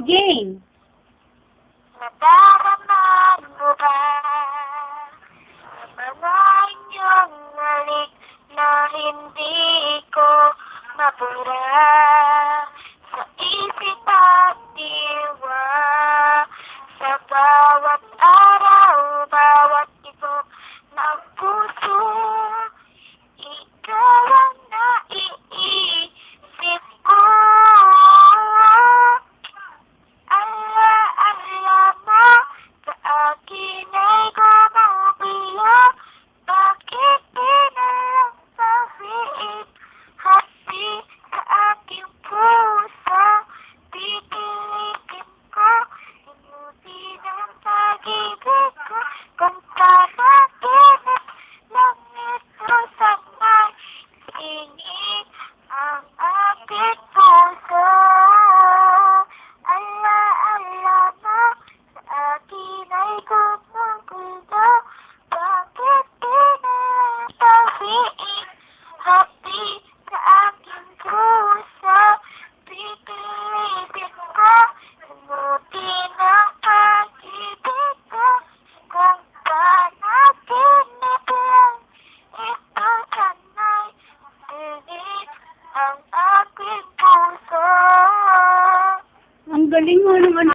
Game. Nadaraman mo ba ang mga inyong halik na hindi ko mabura sa isip at diwa, sa bawat araw, bawat tibok ng puso, ikaw ang naiisip ko. Ala mo, sa akin ay gumaubiyak. Bakit di na lang sabihin, hati sa aking puso, pipilitin ko, inuti ng pag-ibig ko, kung panaginip lang ito sana'y ingin ang aking puso. Ala mo, sa akin ay gumugulo. Bakit di na lang sabihin, hati sa aking puso, pipilitin ko, inuti ng pag-ibig ko, kung panaginip lang ito sana'y ingin ang aking puso. Ang galing mo naman